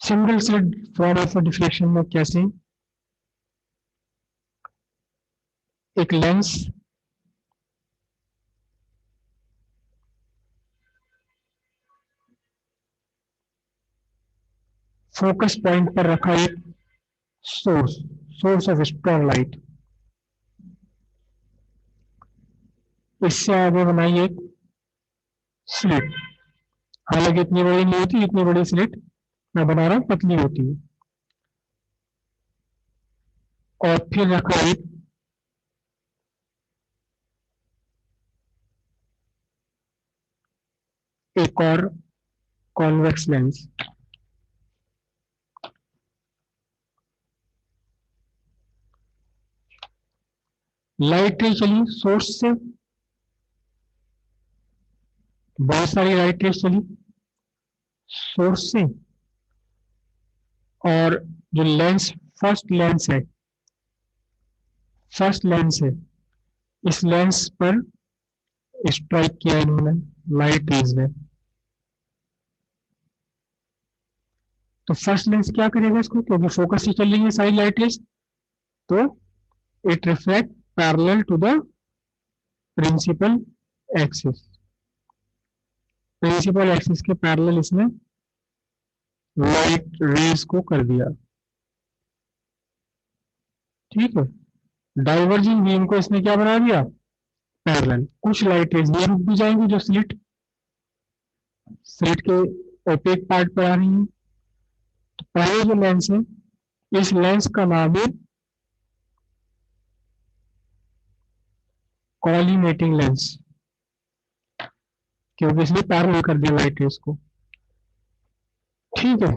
Single slit form of deflection में कैसे, एक लेंस फोकस पॉइंट पर रखा, एक सोर्स ऑफ स्ट्रॉन्ग लाइट, इससे आगे बनाई एक स्लिट। हालांकि इतनी बड़ी नहीं होती, इतनी बड़ी स्लिट मैं बना रहा हूं, पतली होती है। और फिर रखा एक और कॉन्वेक्स लेंस। लाइट रे चली सोर्स से, बहुत सारी लाइट रेस चली सोर्स से, और जो लेंस फर्स्ट लेंस है, इस लेंस पर स्ट्राइक किया इन्होंने लाइट रेज ने। तो फर्स्ट लेंस क्या करेगा इसको, क्योंकि फोकस से चल रही है सारी लाइट रेज, तो it reflect parallel to the principal axis. Principal axis के पैरेलल इसने लाइट रेज को कर दिया। ठीक है, डाइवर्जिंग बीम को इसने क्या बना दिया, पैरेलल। कुछ लाइट रेज ये रुक भी जाएंगी जो स्लिट के ओपेक पार्ट पर आ रही है। तो पहले जो लेंस है, इस लेंस का नाम है कॉलिमेटिंग लेंस, क्योंकि इसने पैरेलल कर दिया लाइट रेज को। ठीक है,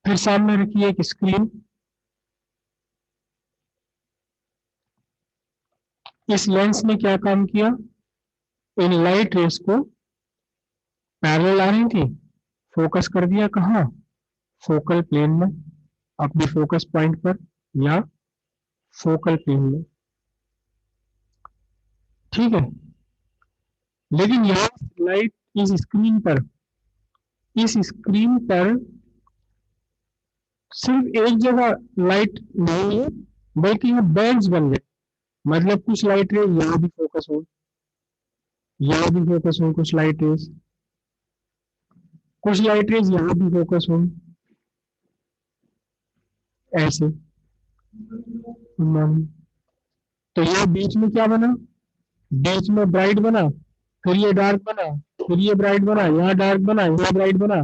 फिर सामने रखिए एक स्क्रीन। इस लेंस ने क्या काम किया, इन लाइट रेज को पैरेलल आ रही थी, फोकस कर दिया कहाँ, फोकल प्लेन में, अपने फोकस पॉइंट पर या फोकल प्लेन में। ठीक है, लेकिन यहाँ लाइट इस स्क्रीन पर सिर्फ एक जगह लाइट नहीं है, बल्कि ये बैंड्स बन गए। मतलब कुछ लाइट रे यहाँ भी फोकस हो, यहाँ भी फोकस हो, कुछ लाइट रेज यहाँ भी फोकस हो, ऐसे। तो यहाँ बीच में क्या बना, बीच में ब्राइट बना, फिर ये डार्क बना, फिर ये ब्राइट बना, यहाँ डार्क बना, यहाँ ब्राइट बना,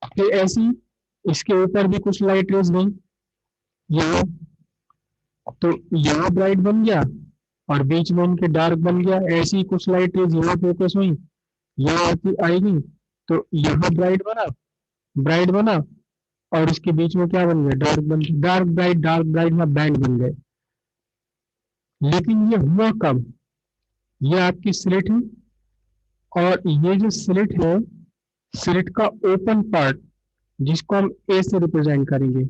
फिर ऐसी इसके ऊपर भी कुछ लाइट रेज गई यहाँ, तो यहाँ ब्राइट बन गया और बीच में इनके डार्क बन गया। ऐसी कुछ लाइट रेज यहाँ फोकस हुई, यहाँ आएगी, तो यहाँ ब्राइट बना और इसके बीच में क्या बन गया, डार्क बन गया, डार्क ब्राइट में बैंड बन गए। लेकिन ये हुआ कब, ये आपकी स्लिट है, और ये जो स्लिट है, स्लिट का ओपन पार्ट, जिसको हम ए से रिप्रेजेंट करेंगे,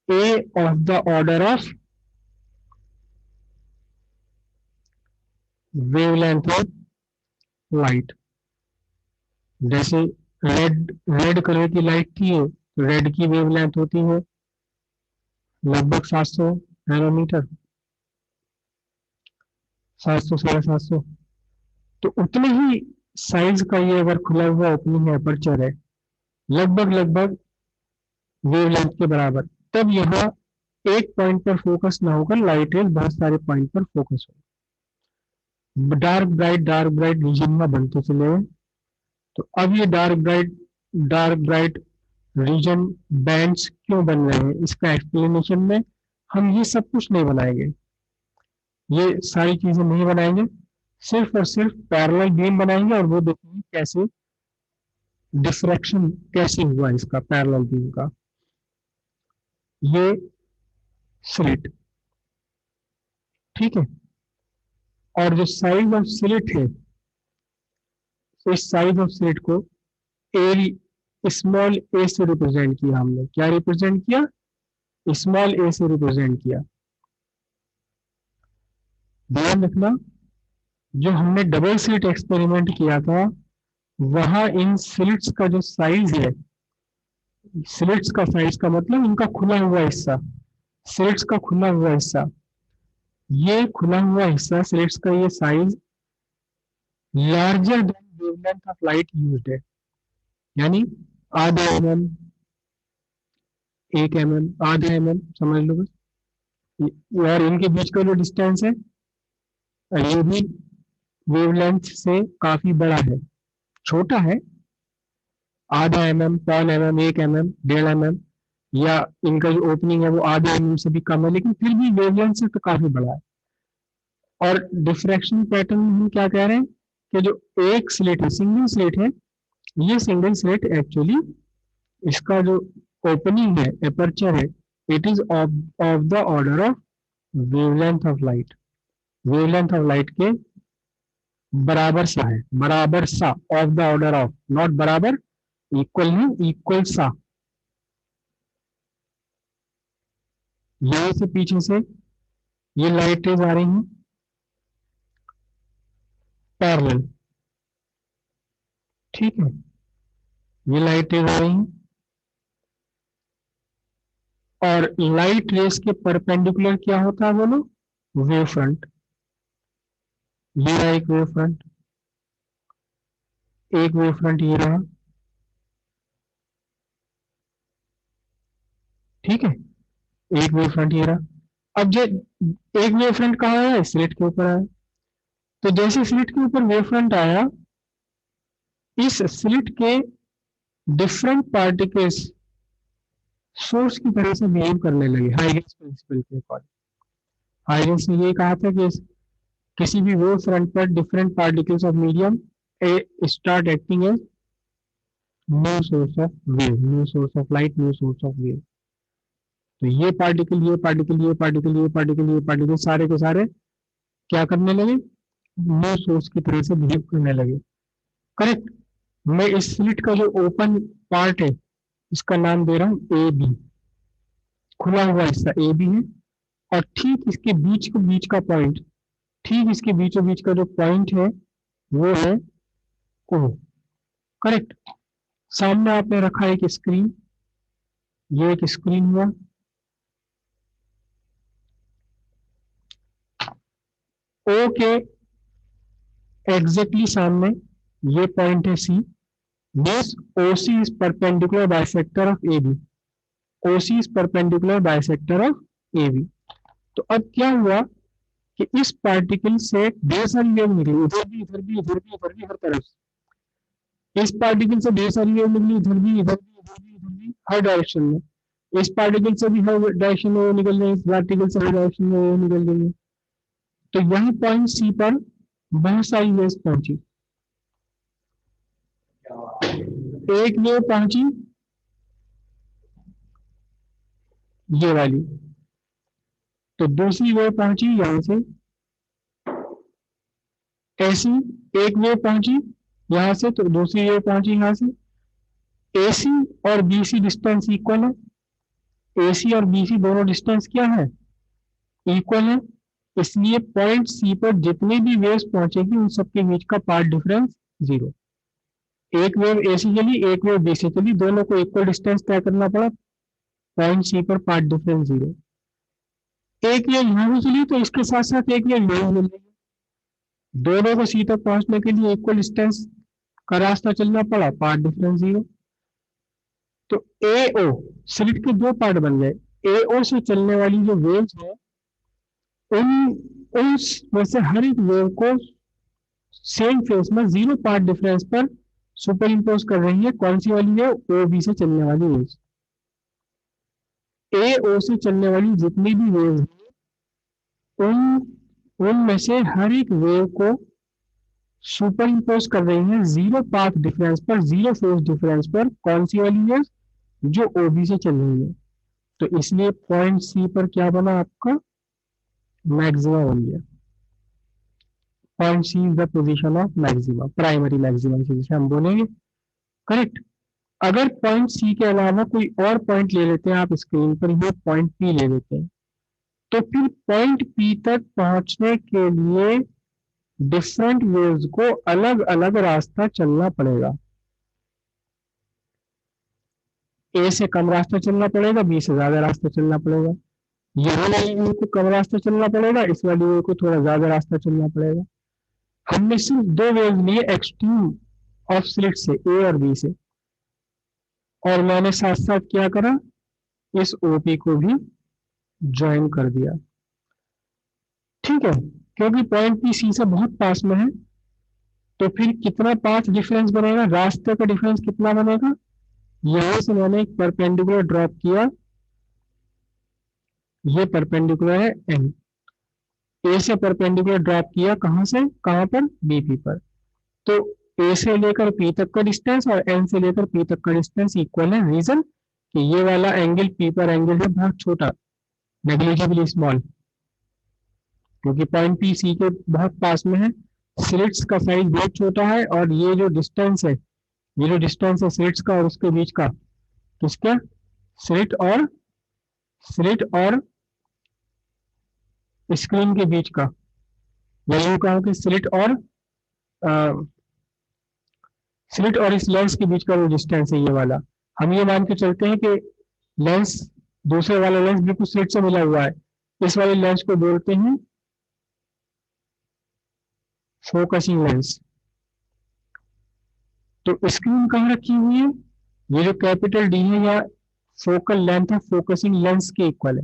a of the order of wavelength of light. जैसे रेड कलर की लाइट थी, रेड की वेवलेंथ होती है लगभग 700 नैनोमीटर, 700 750। तो उतने ही साइज का ये अगर खुला हुआ ओपनिंग एपर्चर है, लगभग वेवलेंथ के बराबर, तब यहाँ एक पॉइंट पर फोकस ना होकर लाइट रेज बहुत सारे पॉइंट पर फोकस हो, डार्क ब्राइट रीजन में बनते चले। तो अब ये डार्क ब्राइट रीजन बैंड्स क्यों बन रहे हैं, इसका एक्सप्लेनेशन में हम ये सब कुछ नहीं बनाएंगे, ये सारी चीजें नहीं बनाएंगे, सिर्फ और सिर्फ पैरेलल बीम बनाएंगे और वो देखेंगे कैसे डिफ्रैक्शन कैसे हुआ इसका, पैरेलल बीम का। ये स्लिट, ठीक है, और जो साइज ऑफ स्लिट है, इस साइज ऑफ स्लिट को स्मॉल ए से रिप्रेजेंट किया हमने। क्या रिप्रेजेंट किया, स्मॉल ए से रिप्रेजेंट किया। ध्यान रखना, जो हमने डबल स्लिट एक्सपेरिमेंट किया था, वहां इन स्लिट्स का जो साइज है, स्लिट्स का साइज का मतलब इनका खुला हुआ हिस्सा, स्लिट्स का खुला हुआ हिस्सा, ये खुला हुआ हिस्सा स्लिट्स का ये size larger than wavelength of light used है, यानी आधा mm, 1 mm, आधा mm समझ लो बस। और इनके बीच का जो डिस्टेंस है ये भी वेवलेंथ से काफी बड़ा है, छोटा है, आधा mm, पौन mm, 1 mm, 1.5 mm, या इनका जो ओपनिंग है वो आधे mm से भी कम है, लेकिन फिर भी वेवलेंथ से तो काफी बड़ा है। और डिफ्रैक्शन पैटर्न में हम क्या कह रहे हैं कि जो एक स्लिट है, सिंगल स्लिट है, ये सिंगल स्लिट एक्चुअली इसका जो ओपनिंग है, एपर्चर है, it is of the order of wavelength of light, wavelength of light के बराबर सा है, बराबर सा, of the order of, not बराबर, इक्वल नहीं, इक्वल सा। यहां से पीछे से ये लाइट रेज आ रही हैं पैरेलल, ठीक है, ये लाइट रेज आ रही हैं और लाइट रेस के परपेंडिकुलर क्या होता है बोलो, वेव फ्रंट। ये रहा एक वेव फ्रंट, एक वेव फ्रंट ये रहा, ठीक है, एक वेव फ्रंट ये रहा। अब जो एक वेव फ्रंट कहाँ आया, स्लिट के ऊपर आया, तो जैसे स्लिट के ऊपर वेव फ्रंट आया, इस स्लिट के डिफरेंट पार्टिकल्स सोर्स की तरह से बिहेव करने लगे हाइगेंस प्रिंसिपल के अकॉर्डिंग। हाइगेंस ने ये कहा था कि किसी भी वेव फ्रंट पर different particles of medium start acting as new source of wave, new source of light, new source of wave. तो ये पार्टिकल, ये पार्टिकल, ये पार्टिकल, ये पार्टिकल, ये पार्टिकल, सारे के सारे क्या करने लगे, न्यू सोर्स की तरह से बिहेव करने लगे। करेक्ट। मैं इस स्लिट का जो ओपन पार्ट है इसका नाम दे रहा हूं ए बी, खुला हुआ हिस्सा ए बी है, और ठीक इसके बीच का पॉइंट, ठीक इसके बीचों बीच का जो पॉइंट है वो है ओ। करेक्ट। सामने आपने रखा एक स्क्रीन, ये एक स्क्रीन हुआ, ओ के एग्जैक्टली सामने ये पॉइंट है C, this OC is perpendicular bisector of A B, OC is perpendicular bisector of A B. तो अब क्या हुआ कि इस पार्टिकल से ढेर सारी वेव निकली, इधर भी, इधर भी, इधर भी, इधर भी, हर तरफ से। इस पार्टिकल से ढेर सारी वेव निकली, इधर भी, इधर भी, इधर भी, इधर भी, हर डायरेक्शन में। इस पार्टिकल से भी हर डायरेक्शन में वो निकल रही है, इस पार्टिकल से हर डायरेक्शन में वो निकल रही है। तो यही पॉइंट सी पर बहुत सारी वेव्स पहुंची, एक वेव पहुंची ये वाली, तो दूसरी वेव पहुंची यहां से, ऐसी एक वेव पहुंची यहां से, तो दूसरी वेव पहुंची यहां से। एसी और बीसी डिस्टेंस इक्वल है, एसी और बीसी दोनों डिस्टेंस क्या है, इक्वल है, इसलिए पॉइंट सी पर जितनी भी वेव्स पहुंचेगी उन सबके बीच का पाथ डिफरेंस जीरो। एक वेव एसी चली, एक वेव बीसी चली, दोनों को इक्वल डिस्टेंस तय करना पड़ा, पॉइंट सी पर पाथ डिफरेंस जीरो। एक वेव यहां भी चली तो इसके साथ साथ एक वेव यहां मिल रही है, दोनों को सी तक पहुंचने के लिए इक्वल डिस्टेंस का रास्ता चलना पड़ा, पाथ डिफरेंस जीरो। तो ए ओ स्लिट के दो पार्ट बन गए, ए ओ से चलने वाली जो वेव्स है उन उन में से हर एक वेव को सेम फेस में जीरो पार्ट डिफरेंस पर सुपर इम्पोज कर रही है, कौन सी वाली वेव, ओ बी से चलने वाली वेव्स। ए ओ से चलने वाली जितनी भी वेव्स हैं उनमें से हर एक वेव को सुपर इम्पोज कर रही है जीरो पाथ डिफरेंस पर, जीरो फेस डिफरेंस पर, कौन सी वाली वेव, जो ओबी से चल रही है। तो इसलिए पॉइंट सी पर क्या बना आपका, मैक्सिमा बन गया। Point C is the position of maxima, primary maximum जिसे हम बोलेंगे। करेक्ट। अगर पॉइंट सी के अलावा कोई और पॉइंट ले लेते हैं आप स्क्रीन पर, ये पॉइंट पी ले लेते हैं, तो फिर पॉइंट पी तक पहुंचने के लिए डिफरेंट वेव्स को अलग अलग रास्ता चलना पड़ेगा। ए से कम रास्ता चलना पड़ेगा, बी से ज्यादा रास्ता चलना पड़ेगा। यहाँ वाली व्यू को कम रास्ता चलना पड़ेगा, इस वाली व्यू को थोड़ा ज्यादा रास्ता चलना पड़ेगा। हमने सिर्फ दो वेव लिए एक्सट्रीम ऑफ स्लिट से, ए और बी से, और मैंने साथ साथ क्या करा, इस ओपी को भी ज्वाइन कर दिया। ठीक है, क्योंकि पॉइंट पी सी से बहुत पास में है, तो फिर कितना पाथ डिफरेंस बनेगा, रास्ते का डिफरेंस कितना बनेगा। यहां से मैंने एक परपेंडिकुलर ड्रॉप किया, ये परपेंडिकुलर है एन, ए से परपेंडिकुलर ड्रॉप किया, कहां से कहां पर, बीपी पर। तो ए से लेकर पी तक का डिस्टेंस और एन से लेकर पी तक का डिस्टेंस इक्वल है। रीजन कि ये वाला एंगल पी पर एंगल है बहुत छोटा, नेग्लिजिबली स्मॉल, क्योंकि पॉइंट पी सी के बहुत पास में है। स्लिट्स का साइज बहुत छोटा है, और ये जो डिस्टेंस है, ये जो डिस्टेंस है स्लिट्स का और उसके बीच का, किसका, स्लिट और स्क्रीन के बीच का, या यूं कहो कि स्लिट और इस लेंस के बीच का जो डिस्टेंस है, ये वाला हम ये मान के चलते हैं कि लेंस, दूसरे वाला लेंस बिल्कुल स्लिट से मिला हुआ है, इस वाले लेंस को बोलते हैं फोकसिंग लेंस। तो स्क्रीन कहाँ रखी हुई है, ये जो कैपिटल डी है, या focal length of focusing lens के इक्वल है,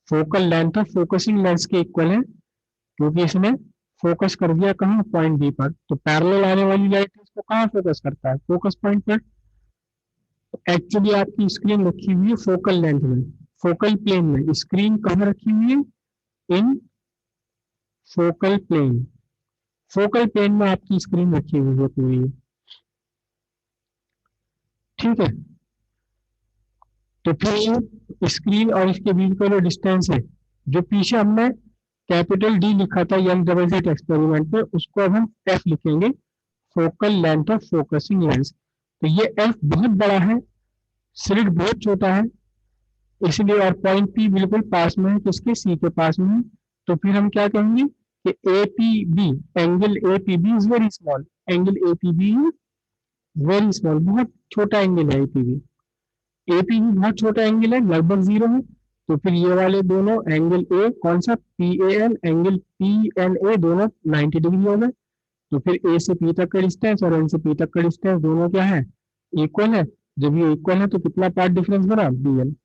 focal length of focusing lens के इक्वल है, क्योंकि इसने फोकस कर दिया कहाँ, पॉइंट बी पर। तो पैरेलल आने वाली लाइट इसको कहाँ फोकस करता है, फोकस पॉइंट पर। एक्चुअली आपकी स्क्रीन रखी हुई है फोकल लेंथ में, फोकल प्लेन में। स्क्रीन कहाँ रखी हुई है, इन फोकल प्लेन, फोकल प्लेन में आपकी स्क्रीन रखी हुई है पूरी। ठीक है, तो फिर ये स्क्रीन और इसके बीच का जो डिस्टेंस है, जो पीछे हमने कैपिटल डी लिखा था यंग डबल स्लिट एक्सपेरिमेंट में, उसको अब हम एफ लिखेंगे, focal length of focusing lens. तो ये एफ बहुत बड़ा है, स्लिट बहुत छोटा है, इसलिए, और पॉइंट पी बिल्कुल पास में है, किसके, सी के पास में है। तो फिर हम क्या कहेंगे कि A P B, angle A P B is very small, angle A P B is very small, बहुत छोटा एंगल है ए पी बी। एपी भी बहुत छोटा एंगल है, लगभग जीरो है। तो फिर ये वाले दोनों एंगल ए, कौन सा, P A N, angle P N A, दोनों 90 डिग्री हो गए। तो फिर ए से पी तक का डिस्टेंस और एन से पी तक का डिस्टेंस दोनों क्या है, इक्वल है। जब ये इक्वल है तो कितना पार्ट डिफरेंस बना, बी एन।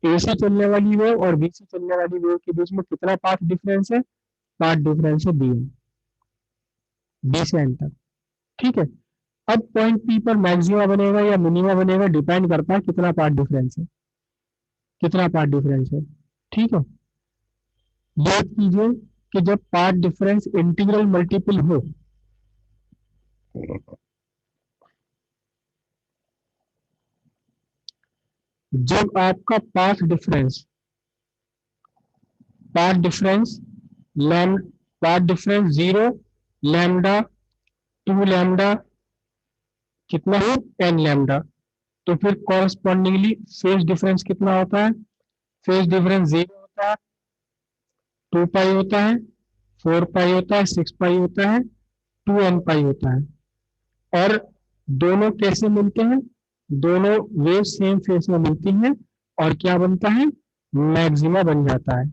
ए से चलने वाली वेव और बी से चलने वाली वेव के बीच में कितना पार्ट डिफरेंस है, पार्ट डिफरेंस है बी एन, बी से एन तक। ठीक है, अब पॉइंट पी पर मैक्सिमा बनेगा या मिनिमा बनेगा, डिपेंड करता है कितना पार्ट डिफरेंस है, कितना पार्ट डिफरेंस है। ठीक है, याद कीजिए कि जब पार्ट डिफरेंस इंटीग्रल मल्टीपल हो, जब आपका path difference path difference 0, lambda, 2 lambda, कितना हो, n लैम्डा, तो फिर कॉरस्पॉन्डिंगली फेज डिफरेंस कितना होता है, फेज डिफरेंस 0 होता है, 2 पाई होता है, 4 पाई होता है, 6 पाई होता है, 2n पाई होता है। और दोनों कैसे मिलते हैं, दोनों वेव सेम फेस में मिलती हैं, और क्या बनता है, मैक्सिमा बन जाता है।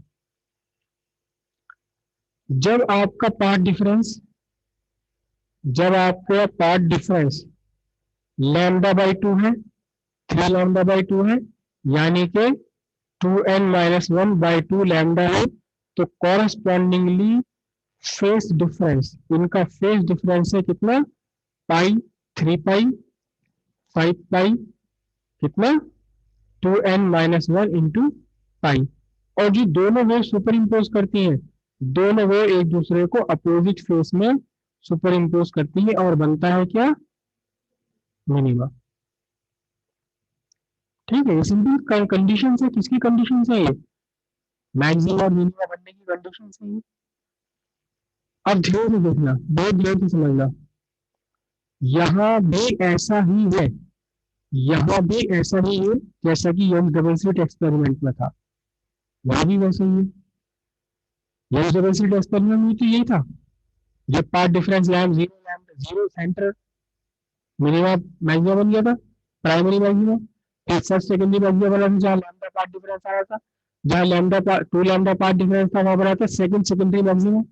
जब आपका पार्ट डिफरेंस लैम्डा बाई 2 है, 3 लैम्डा बाई 2 है, यानी कि 2n-1 बाई 2 लैम्डा है, तो कॉरस्पॉन्डिंगली फेस डिफरेंस, इनका फेस डिफरेंस है कितना, पाई, 3 पाई, 5 पाई, कितना, 2n-1 इंटू पाई। और जो दोनों वेव सुपर इम्पोज करती हैं, दोनों वेव एक दूसरे को अपोजिट फेस में सुपर इम्पोज करती है, और बनता है क्या, मिनिमा। ठीक है, ये सिंपल कंडीशन है, किसकी कंडीशन है, ये मैक्सिमा और मिनिमा बनने की कंडीशन है ये। अब ध्यान से देखना, बहुत ध्यान से समझना, यहाँ भी ऐसा ही है, यहाँ भी ऐसा ही है, जैसा कि यंग डबल स्लिट एक्सपेरिमेंट में था, वहां भी वैसा ही है। यंग डबल स्लिट एक्सपेरिमेंट में तो यही था, जब part difference lambda 0 centre, minima maxima बन गया था। Primary maximum. फिर फर्स्ट सेकेंडरी मैक्सिमम बना था जहाँ लैम्डा पार्ट डिफरेंस आ रहा था, जहाँ lambda part 2 lambda path difference था वहां बना था second secondary maximum.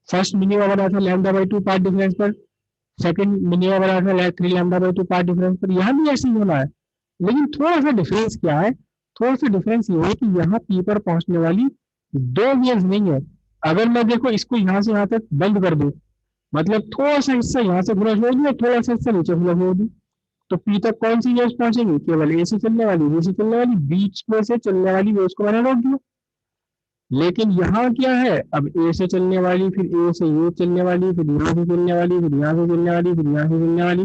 First minimum बना था लैम्डा बाई 2 पार्ट डिफरेंस पर, सेकंड मिनिमम बना था 3 लैम्डा बाई 2 पार्ट डिफरेंस पर। यहाँ भी ऐसे ही होना है, लेकिन थोड़ा सा डिफरेंस क्या है, थोड़ा सा डिफरेंस ये है कि यहाँ पी पर पहुंचने वाली दो वेव्स नहीं है। अगर मैं देखो इसको यहाँ से यहाँ तक बंद कर दूं, मतलब थोड़ा सा हिस्सा यहाँ से खुला छोड़ दूं, थोड़ा सा हिस्सा नीचे खुला छोड़ दूं, तो पी तक कौन सी वेव्स पहुंचेंगी, केवल ए से चलने वाली, बी से चलने वाली, बीच में से चलने वाली वेव्स को मैंने रोक दिया। लेकिन यहाँ क्या है, अब ए से चलने वाली, फिर ए से ये चलने वाली, फिर यहाँ से चलने वाली, फिर यहाँ से चलने वाली, फिर यहाँ से चलने वाली,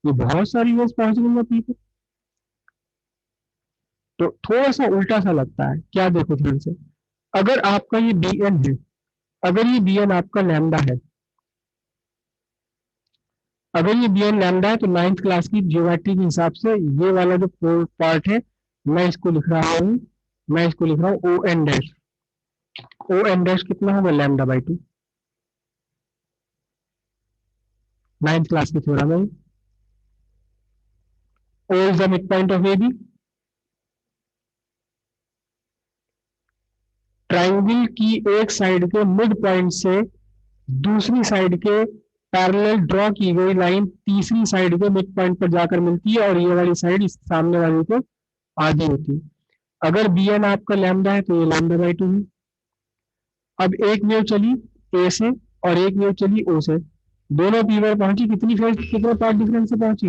ये बहुत सारी वेव्स पहुंच गई पी पे। तो थोड़ा सा उल्टा सा लगता है क्या, देखो ध्यान से, अगर आपका ये बी एन है, अगर ये बी एन आपका लैम्डा है, अगर ये बी एन लैम्डा है, तो नाइन्थ क्लास की ज्योमेट्री के हिसाब से ये वाला जो पार्ट है, मैं इसको लिख रहा हूँ, मैं इसको लिख रहा हूँ O N dash. O N dash कितना होगा, लैम्डा बाई 2। नाइन्थ क्लास की थ्योरम है। O is the mid point of A B. Triangle की एक साइड के मिड पॉइंट से दूसरी साइड के पैरेलल ड्रॉ की गई लाइन तीसरी साइड के मिड पॉइंट पर जाकर मिलती है, और ये वाली साइड इस सामने वाली को आधी होती है। अगर बी एन आपका लैम्डा है तो ये लैम्डा बाई 2 है। अब एक वेव चली ए से और एक वेव चली ओ से, दोनों पी पर पहुंची, कितनी फेज, कितने पार्ट डिफरेंस से पहुंची।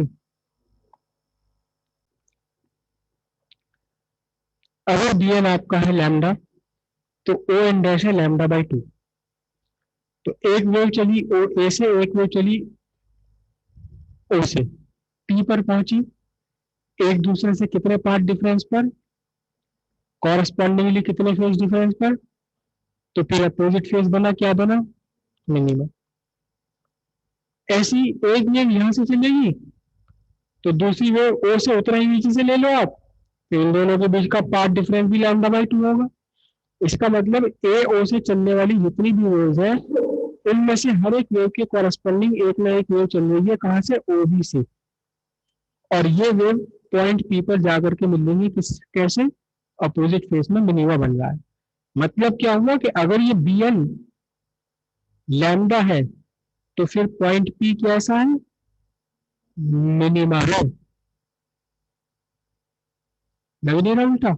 अगर बी एन आपका है लैम्डा, तो ओ एन डैश है लैम्डा बाई 2। तो एक वेव चली ओ ए से, एक वेव चली ओ से, पी पर पहुंची, एक दूसरे से कितने पार्ट डिफरेंस पर, कॉरेस्पॉन्डिंगली कितने फेज डिफरेंस पर, तो फिर अपोजिट फेज बना, क्या बना, मिनिमम। ऐसी एक वेव यहां से चलेगी, तो दूसरी वेव ओ से उतना ही नीचे से ले लो आप, तो इन दोनों के बीच का पार्ट डिफरेंस भी लैम्डा बाई 2 होगा। इसका मतलब ए ओ से चलने वाली जितनी भी वेव्स है, इनमें से हर एक वेव के कॉरेस्पॉन्डिंग एक ना एक वेव चल रही है, कहां से, ओ बी से, और ये वेव पॉइंट पी पर जाकर के मिलेंगी, किस, कैसे, अपोजिट फेस में मिनिमा बन रहा है। मतलब क्या हुआ कि अगर ये बी एन लैम्डा है, तो फिर पॉइंट पी कैसा है, मिनिमा है। लग नहीं रहा उल्टा।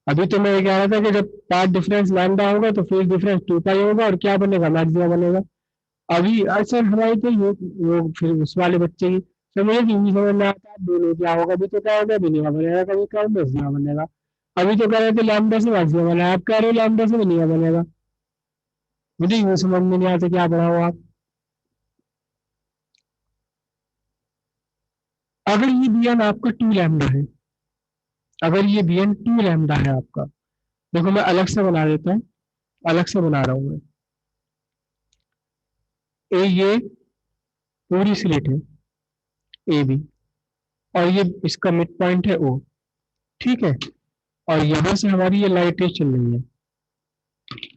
अभी तो मैं ये कह रहा था कि जब पार्ट डिफरेंस लैम्डा होगा तो फेज डिफरेंस 2 पाई होगा, और क्या बनेगा, मैक्सिमा बनेगा। अभी सर हमारी तो वो फिर उस वाले बच्चे की, सर मुझे हिंदी समझ में आता है, बोलो क्या होगा, अभी तो क्या होगा, मिनिमा बनेगा, कभी क्या मैक्सिमा बनेगा। अभी तो कह रहे थे लैम्डा से मैक्सिमा बनेगा, आप कह रहे हो लैम्डा से मिनिमा बनेगा। मुझे ये समझ में नहीं आता क्या पढ़ा हो आप। अगर ये बी एन आपका 2 लैम्डा है, अगर ये बी एन 2 लैम्डा है आपका, देखो मैं अलग से बना देता हूँ, अलग से बना रहा हूँ मैं। ये पूरी स्लिट है ए बी, और ये इसका मिड पॉइंट है ओ, ठीक है, और यहां से हमारी ये लाइट रेज चल रही है,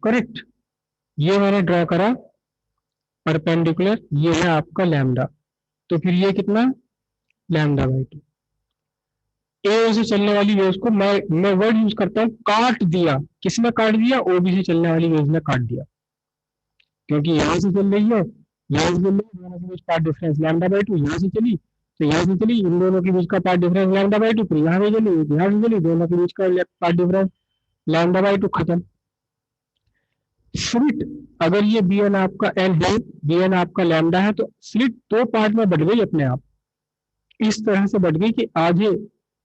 करेक्ट। ये मैंने ड्रॉ करा परपेंडिकुलर, ये है आपका लैम्डा, तो फिर ये कितना, लैम्डा बाई 2। ए से चलने वाली वेव्स को मैं वर्ड यूज करता हूँ, काट दिया। किसने काट दिया, ओबी से चलने वाली वेव्स ने काट दिया, क्योंकि यहाँ से चल रही है, यहाँ से चल रही है, दोनों के बीच पार्ट डिफरेंस लैम्डा बाई 2, यहाँ से चली तो यहाँ से चली, इन दोनों के बीच का पार्ट डिफरेंस लैम्डा बाई 2, फिर यहाँ से चली, यहाँ से चली, दोनों के बीच का पार्ट डिफरेंस लैम्डा बाई 2, खत्म। स्लिट, अगर ये बी एन आपका एन है, बी एन आपका लैम्डा है, तो स्लिट दो पार्ट में बढ़ गई अपने आप, इस तरह से बढ़ गई कि आधे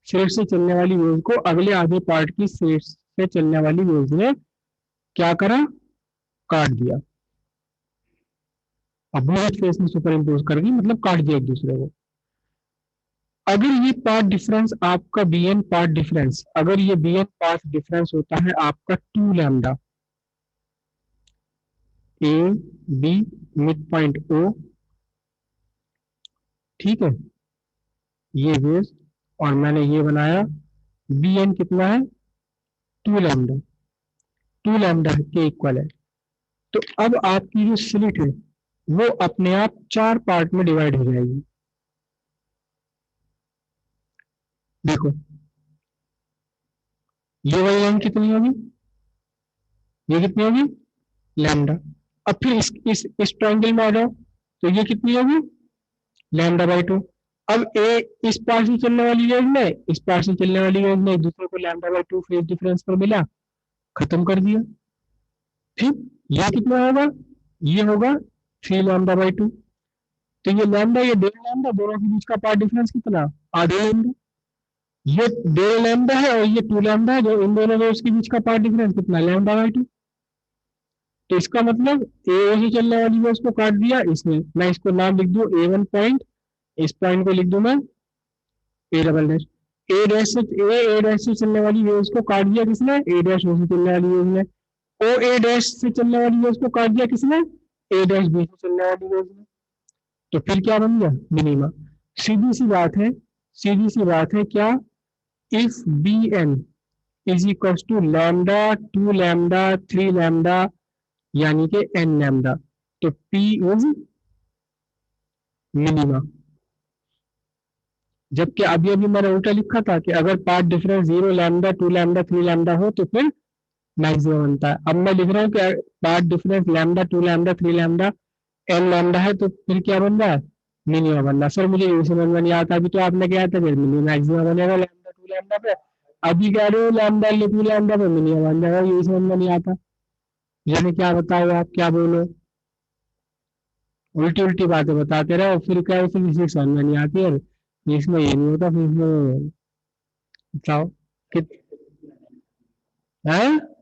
स्लिट से चलने वाली वेव को अगले आधे पार्ट की स्लिट से चलने वाली वेव ने क्या करा, काट दिया। अपोजिट फेस में सुपर इम्पोज कर दी, मतलब काट दिया एक दूसरे को। अगर ये पार्ट डिफरेंस आपका बी एन पार्ट डिफरेंस, अगर ये बी एन पार्ट डिफरेंस होता है आपका 2 lambda, A B mid point O, ठीक है, ये वेव, और मैंने ये बनाया, बी एन कितना है, 2 लैम्डा, 2 लैम्डा के इक्वल है। तो अब आपकी जो स्लिट है वो अपने आप 4 पार्ट में डिवाइड हो जाएगी। देखो ये वाली लाइन कितनी होगी, ये कितनी होगी लैम्डा। अब फिर इस ट्रायंगल में आ जाओ, तो ये कितनी होगी लैम्डा बाई टू। अब ए इस पार से चलने वाली वेव में, इस पार से चलने वाली वेव में एक दूसरे को lambda by two phase difference पर मिला, खत्म कर दिया। फिर ये कितना होगा, ये होगा थ्री लैम्डा बाई टू। तो ये लैम्डा ये डेढ़ लैम्डा, दोनों के बीच का पार्ट डिफरेंस कितना, आधे लैम्डा। ये डेढ़ लैम्डा है और ये टू लैम्डा है, जो इन दोनों वेव्स के बीच का पार्ट डिफरेंस कितना, लैम्डा बाई टू। तो इसका मतलब ए से चलने वाली वेव्स को काट दिया इसने, मैं इसको नाम लिख दूं ए वन पॉइंट, इस पॉइंट को लिख दूं मैं A double dash. A dash से चलने वाली वेव्स को काट दिया किसने, ए डैश ओ से चलने वाली वेव्स ने। ओ ए डैश से चलने वाली वेव्स को काट दिया किसने, ए डैश बी से चलने वाली वेव्स ने। तो फिर क्या बन गया मिनिमा। सीधी सी बात है, सीधी सी बात है क्या, if B N is equal to lambda two lambda three lambda यानी कि एन लैम्डा, तो पी इज मिनिमा। जबकि अभी अभी मैंने उल्टा लिखा था कि अगर path difference zero lambda two lambda three lambda हो तो फिर मैक्सिमम बनता है। अब मैं लिख रहा हूँ कि path difference lambda two lambda three lambda N lambda है, तो फिर क्या बन रहा है मिनिमा बन रहा है। सर मुझे ये समझ में नहीं आता, अभी तो आपने क्या था फिर मिनिमा मैक्सिमम बनेगा लैम्डा टू लैम्डा पे, अभी कह रहे हो लैम्डा टू लैम्डा पे मिनिमा बन जाएगा, ये समझ में नहीं आता। यानी क्या बताओ, आप क्या बोलो, उल्टी उल्टी बातें बताते रहो, फिर क्या फिर किसी समझ में नहीं आती है, इसमें ये नहीं होता, फिर इसमें बताओ कि है